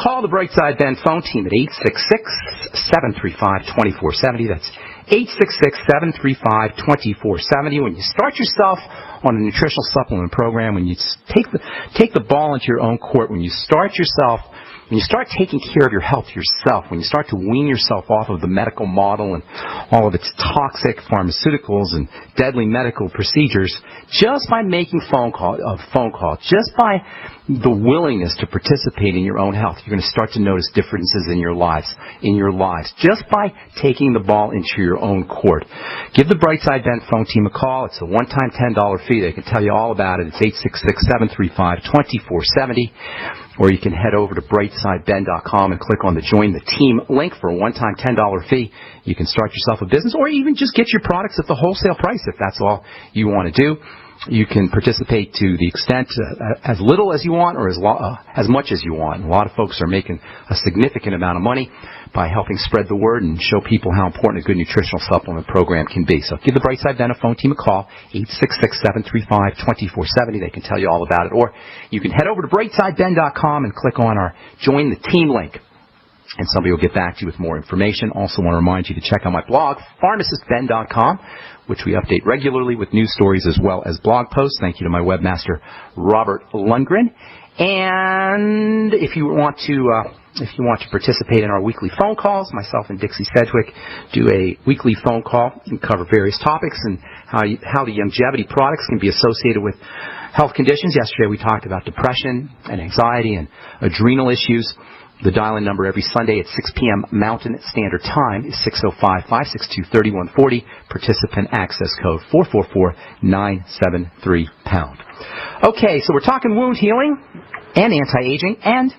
Call the Brightside Ben phone team at 866-735-2470. That's 866-735-2470. When you start yourself on a nutritional supplement program, when you take the ball into your own court, when you start taking care of your health yourself, when you start to wean yourself off of the medical model and all of its toxic pharmaceuticals and deadly medical procedures, just by making phone call, just by the willingness to participate in your own health, you're going to start to notice differences in your lives, just by taking the ball into your own court. Give the Brightside Ben phone team a call. It's a one-time $10 fee. They can tell you all about it. It's 866-735-2470. Or you can head over to brightsideben.com and click on the Join the Team link for a one-time $10 fee. You can start yourself a business or even just get your products at the wholesale price if that's all you want to do. You can participate to the extent as little as you want or as much as you want. A lot of folks are making a significant amount of money by helping spread the word and show people how important a good nutritional supplement program can be. So give the Brightside Ben phone team a call, 866-735-2470. They can tell you all about it. Or you can head over to brightsideben.com and click on our Join the Team link, and somebody will get back to you with more information. Also want to remind you to check out my blog, pharmacistben.com, which we update regularly with news stories as well as blog posts. Thank you to my webmaster, Robert Lundgren. And if you want to participate in our weekly phone calls, myself and Dixie Sedgwick do a weekly phone call and cover various topics and how the longevity products can be associated with health conditions. Yesterday we talked about depression and anxiety and adrenal issues. The dial-in number every Sunday at 6 p.m. Mountain Standard Time is 605-562-3140. Participant access code 444-973-POUND. Okay, so we're talking wound healing and anti-aging and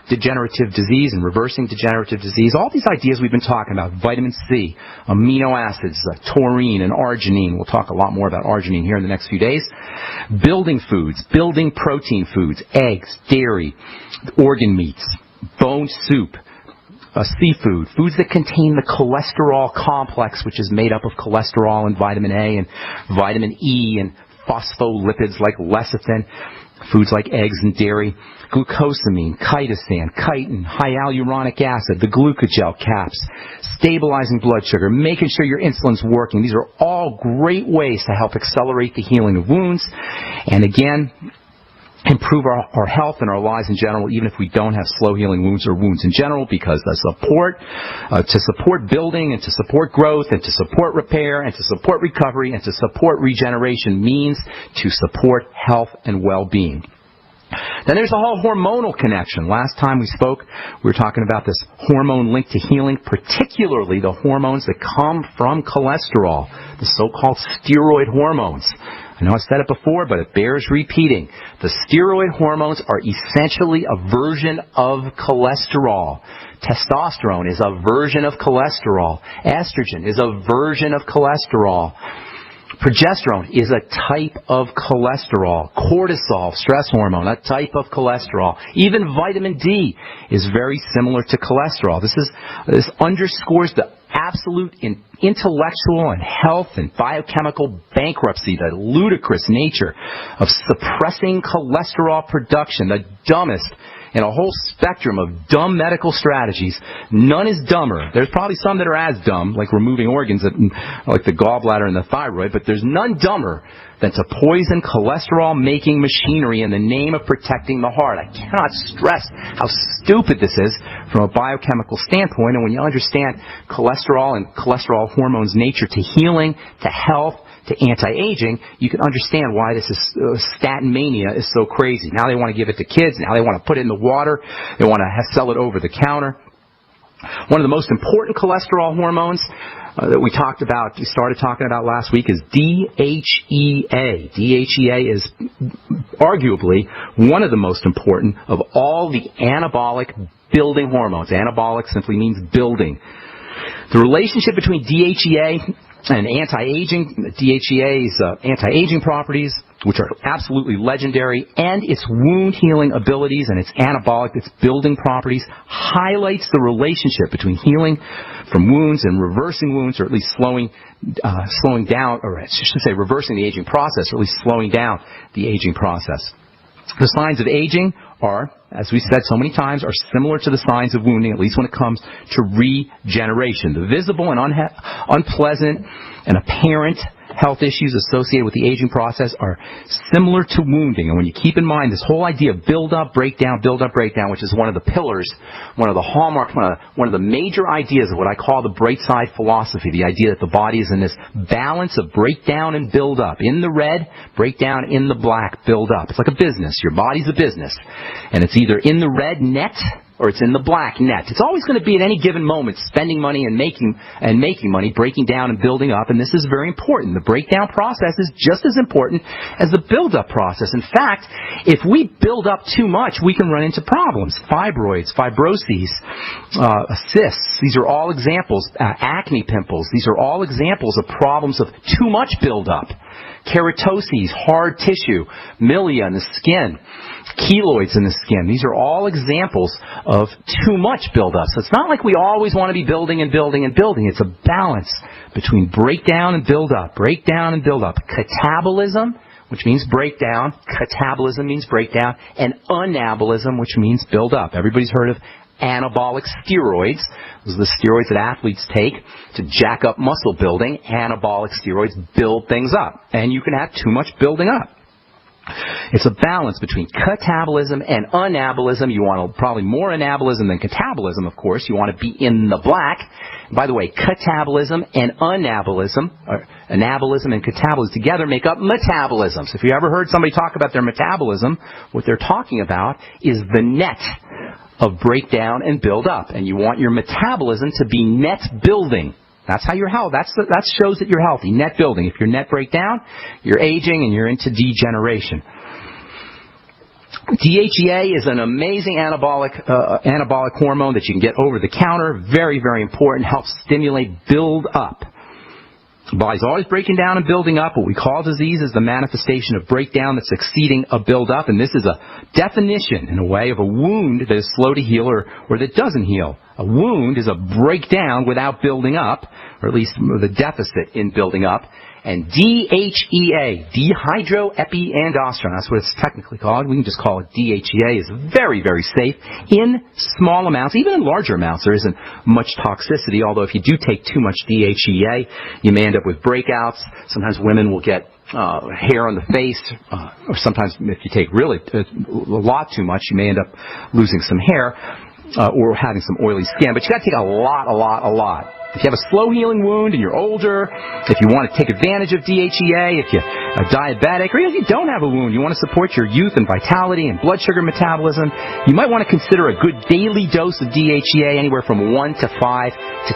degenerative disease and reversing degenerative disease. All these ideas we've been talking about, vitamin C, amino acids, taurine and arginine. We'll talk a lot more about arginine here in the next few days. Building foods, building protein foods, eggs, dairy, organ meats, bone soup, seafood, foods that contain the cholesterol complex, which is made up of cholesterol and vitamin A and vitamin E and phospholipids like lecithin, foods like eggs and dairy, glucosamine, chitosan, chitin, hyaluronic acid, the glucogel caps, stabilizing blood sugar, making sure your insulin's working. These are all great ways to help accelerate the healing of wounds. And again, improve our health and our lives in general, even if we don't have slow-healing wounds or wounds in general, because to support building and to support growth and to support repair and to support recovery and to support regeneration means to support health and well-being. Then there's the whole hormonal connection. Last time we spoke, we were talking about this hormone link to healing, particularly the hormones that come from cholesterol, the so-called steroid hormones. I know I said it before, but it bears repeating. The steroid hormones are essentially a version of cholesterol. Testosterone is a version of cholesterol. Estrogen is a version of cholesterol. Progesterone is a type of cholesterol. Cortisol, stress hormone, a type of cholesterol. Even vitamin D is very similar to cholesterol. This underscores the absolute intellectual and health and biochemical bankruptcy, the ludicrous nature of suppressing cholesterol production, the dumbest in a whole spectrum of dumb medical strategies. None is dumber. There's probably some that are as dumb, like removing organs, like the gallbladder and the thyroid, but there's none dumber than to poison cholesterol-making machinery in the name of protecting the heart. I cannot stress how stupid this is from a biochemical standpoint, and when you understand cholesterol and cholesterol hormones' nature to healing, to health, to anti-aging, you can understand why this is statin mania is so crazy. Now they want to give it to kids. Now they want to put it in the water. They want to sell it over the counter. One of the most important cholesterol hormones that we started talking about last week is DHEA. DHEA is arguably one of the most important of all the anabolic building hormones. Anabolic simply means building. The relationship between DHEA and anti-aging, DHEA's anti-aging properties, which are absolutely legendary, and its wound-healing abilities and its anabolic, its building properties, highlights the relationship between healing from wounds and reversing wounds, or at least slowing down, or I should say reversing the aging process, or at least slowing down the aging process. The signs of aging are, as we said so many times, are similar to the signs of wounding, at least when it comes to regeneration. The visible and unpleasant and apparent health issues associated with the aging process are similar to wounding. And when you keep in mind this whole idea of build-up, breakdown, which is one of the pillars, one of the hallmarks, one of the major ideas of what I call the bright side philosophy, the idea that the body is in this balance of breakdown and build-up. In the red, breakdown; in the black, build-up. It's like a business. Your body's a business. And it's either in the red net or it's in the black net. It's always going to be at any given moment spending money and making money, breaking down and building up, and this is very important. The breakdown process is just as important as the build-up process. In fact, if we build up too much, we can run into problems. Fibroids, fibroses, cysts, these are all examples. Acne pimples, these are all examples of problems of too much build-up. Keratoses, hard tissue, milia in the skin, keloids in the skin. These are all examples of too much buildup. So it's not like we always want to be building and building and building. It's a balance between breakdown and buildup. Breakdown and buildup. Catabolism, which means breakdown. Catabolism means breakdown. And anabolism, which means buildup. Everybody's heard of anabolic steroids. Those are the steroids that athletes take to jack up muscle building. Anabolic steroids build things up. And you can have too much building up. It's a balance between catabolism and anabolism. You want probably more anabolism than catabolism, of course. You want to be in the black. By the way, catabolism and anabolism, or anabolism and catabolism together make up metabolism. So if you ever heard somebody talk about their metabolism, what they're talking about is the net of breakdown and build up. And you want your metabolism to be net building. That's how you're healthy. That shows that you're healthy. Net building. If your net break down, you're aging and you're into degeneration. DHEA is an amazing anabolic hormone that you can get over the counter. Very, very important. Helps stimulate build up. The body's always breaking down and building up. What we call disease is the manifestation of breakdown that's exceeding a build-up, and this is a definition, in a way, of a wound that is slow to heal or that doesn't heal. A wound is a breakdown without building up, or at least the deficit in building up. And DHEA, dehydroepiandrosterone, that's what it's technically called. We can just call it DHEA, is very, very safe in small amounts. Even in larger amounts, there isn't much toxicity, although if you do take too much DHEA, you may end up with breakouts. Sometimes women will get hair on the face, or sometimes if you take really a lot too much, you may end up losing some hair or having some oily skin. But you got to take a lot. If you have a slow-healing wound and you're older, if you want to take advantage of DHEA, if you're diabetic, or even if you don't have a wound, you want to support your youth and vitality and blood sugar metabolism, you might want to consider a good daily dose of DHEA, anywhere from 1 to 5 to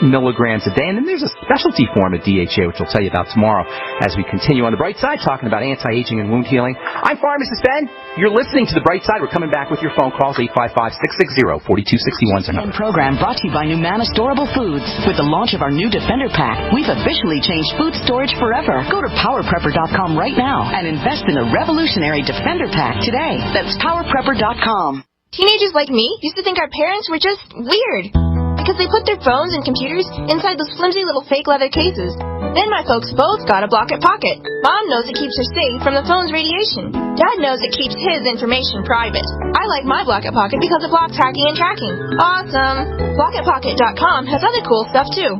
10 milligrams a day. And then there's a specialty form of DHEA, which I'll tell you about tomorrow as we continue on the bright side, talking about anti-aging and wound healing. I'm Pharmacist Ben. You're listening to the bright side. We're coming back with your phone calls, 855-660-4261. And program brought to you by Numanna Storable Foods. With the launch of our new Defender Pack, we've officially changed food storage forever. Go to PowerPrepper.com right now and invest in a revolutionary Defender Pack today. That's PowerPrepper.com. Teenagers like me used to think our parents were just weird because they put their phones and computers inside those flimsy little fake leather cases. Then my folks both got a Block-It Pocket. Mom knows it keeps her safe from the phone's radiation. Dad knows it keeps his information private. I like my Block-It Pocket because it blocks hacking and tracking. Awesome! BlockItPocket.com has other cool stuff too.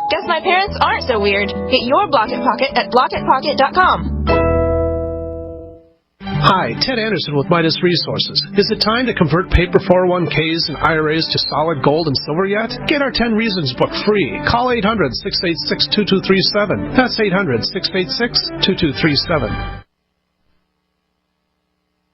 Guess my parents aren't so weird. Get your Block-It Pocket at BlockItPocket.com. Hi, Ted Anderson with Midas Resources. Is it time to convert paper 401ks and IRAs to solid gold and silver yet? Get our 10 Reasons book free. Call 800-686-2237. That's 800-686-2237.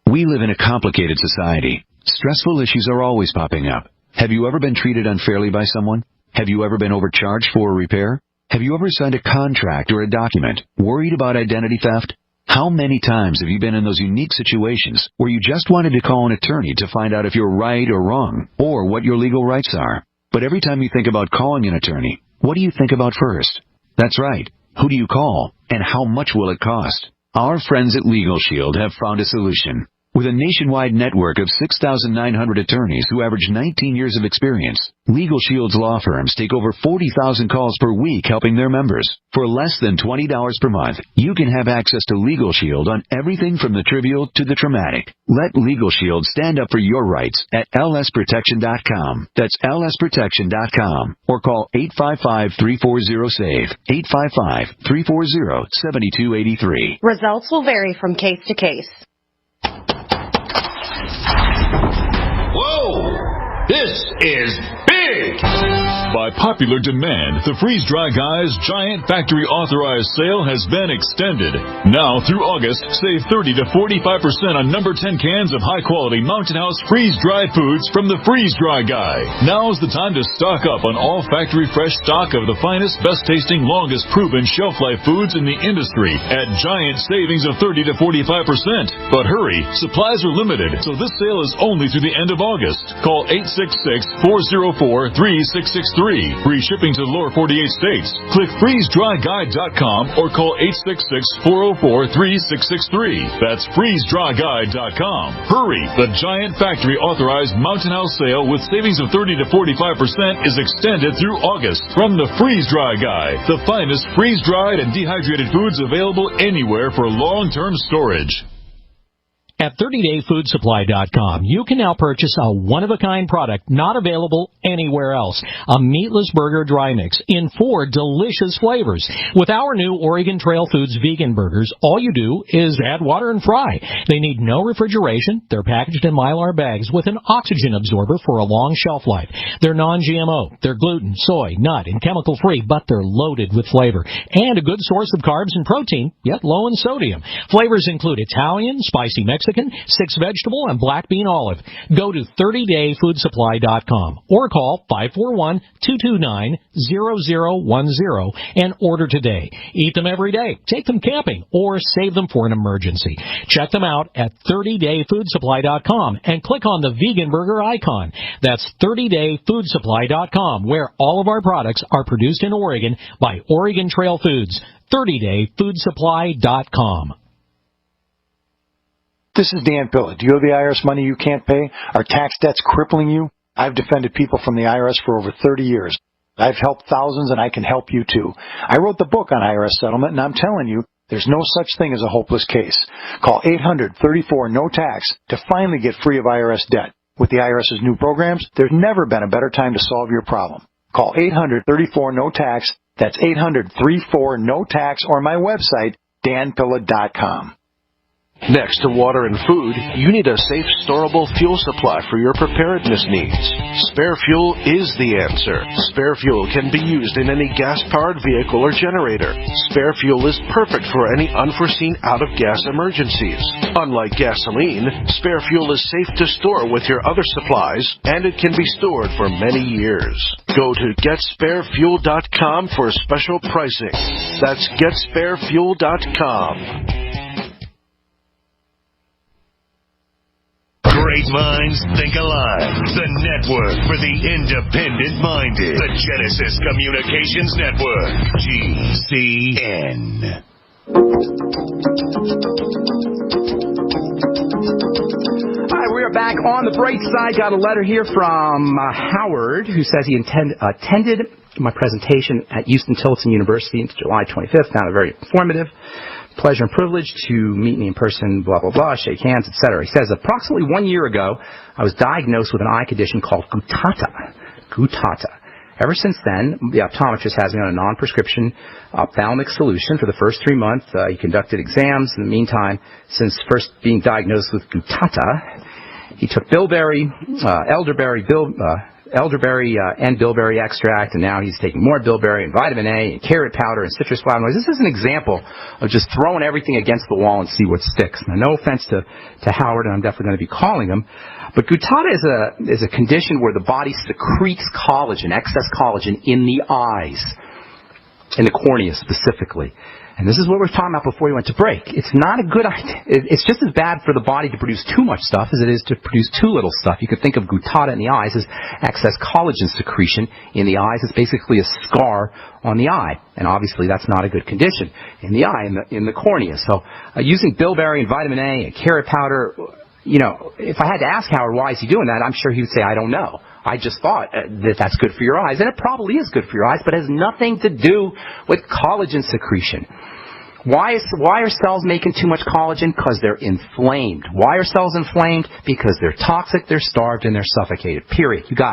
We live in a complicated society. Stressful issues are always popping up. Have you ever been treated unfairly by someone? Have you ever been overcharged for a repair? Have you ever signed a contract or a document worried about identity theft? How many times have you been in those unique situations where you just wanted to call an attorney to find out if you're right or wrong, or what your legal rights are? But every time you think about calling an attorney, what do you think about first? That's right. Who do you call, and how much will it cost? Our friends at Legal Shield have found a solution. With a nationwide network of 6,900 attorneys who average 19 years of experience, Legal Shield's law firms take over 40,000 calls per week helping their members. For less than $20 per month, you can have access to Legal Shield on everything from the trivial to the traumatic. Let Legal Shield stand up for your rights at lsprotection.com. That's lsprotection.com. Or call 855-340-SAVE, 855-340-7283. Results will vary from case to case. Whoa! This is big! By popular demand, the Freeze Dry Guy's giant factory authorized sale has been extended. Now through August, save 30 to 45% on number 10 cans of high quality Mountain House freeze dried foods from the Freeze Dry Guy. Now's the time to stock up on all factory fresh stock of the finest, best tasting, longest proven shelf life foods in the industry at giant savings of 30 to 45%. But hurry, supplies are limited, so this sale is only through the end of August. Call 866-404-3663. Free shipping to the lower 48 states. Click freezedryguide.com or call 866-404-3663. That's freezedryguide.com. Hurry! The giant factory authorized Mountain House sale with savings of 30 to 45% is extended through August from the Freeze Dry Guy. The finest freeze-dried and dehydrated foods available anywhere for long-term storage. At 30dayfoodsupply.com, you can now purchase a one-of-a-kind product not available anywhere else. A meatless burger dry mix in 4 delicious flavors. With our new Oregon Trail Foods vegan burgers, all you do is add water and fry. They need no refrigeration. They're packaged in Mylar bags with an oxygen absorber for a long shelf life. They're non-GMO. They're gluten, soy, nut, and chemical-free, but they're loaded with flavor. And a good source of carbs and protein, yet low in sodium. Flavors include Italian, spicy Mexican, 6 vegetable, and black bean olive. Go to 30dayfoodsupply.com or call 541-229-0010 and order today. Eat them every day, take them camping, or save them for an emergency. Check them out at 30dayfoodsupply.com and click on the vegan burger icon. That's 30dayfoodsupply.com, where all of our products are produced in Oregon by Oregon Trail Foods. 30dayfoodsupply.com. This is Dan Pilla. Do you owe the IRS money you can't pay? Are tax debts crippling you? I've defended people from the IRS for over 30 years. I've helped thousands, and I can help you too. I wrote the book on IRS settlement, and I'm telling you, there's no such thing as a hopeless case. Call 800-34-NO-TAX to finally get free of IRS debt. With the IRS's new programs, there's never been a better time to solve your problem. Call 800-34-NO-TAX. That's 800-34-NO-TAX, or my website, danpilla.com. Next to water and food, you need a safe, storable fuel supply for your preparedness needs. Spare Fuel is the answer. Spare Fuel can be used in any gas-powered vehicle or generator. Spare Fuel is perfect for any unforeseen out-of-gas emergencies. Unlike gasoline, Spare Fuel is safe to store with your other supplies, and it can be stored for many years. Go to GetSpareFuel.com for special pricing. That's GetSpareFuel.com. Great minds think alike. The network for the independent-minded. The Genesis Communications Network. GCN. Hi, we are back on the bright side. Got a letter here from Howard, who says he attended my presentation at Houston Tillotson University on July 25th. Found it very informative. Pleasure and privilege to meet me in person, blah, blah, blah, shake hands, etc. He says, approximately 1 year ago, I was diagnosed with an eye condition called guttata. Ever since then, the optometrist has me on a non-prescription ophthalmic solution. For the first 3 months, he conducted exams. In the meantime, since first being diagnosed with guttata, he took bilberry, elderberry and bilberry extract, and now he's taking more bilberry and vitamin A and carrot powder and citrus flavonoids. This is an example of just throwing everything against the wall and see what sticks. Now, no offense to Howard, and I'm definitely going to be calling him, but guttata is a condition where the body secretes collagen, excess collagen, in the eyes, in the cornea specifically. And this is what we were talking about before we went to break. It's not a good idea. It's just as bad for the body to produce too much stuff as it is to produce too little stuff. You could think of guttata in the eyes as excess collagen secretion in the eyes. It's basically a scar on the eye. And obviously that's not a good condition in the eye, in the cornea. So using bilberry and vitamin A and carrot powder if I had to ask Howard why is he doing that, I'm sure he would say, I don't know. I just thought that that's good for your eyes. And it probably is good for your eyes, but it has nothing to do with collagen secretion. Why are cells making too much collagen? Because they're inflamed. Why are cells inflamed? Because they're toxic, they're starved, and they're suffocated. Period. You guys.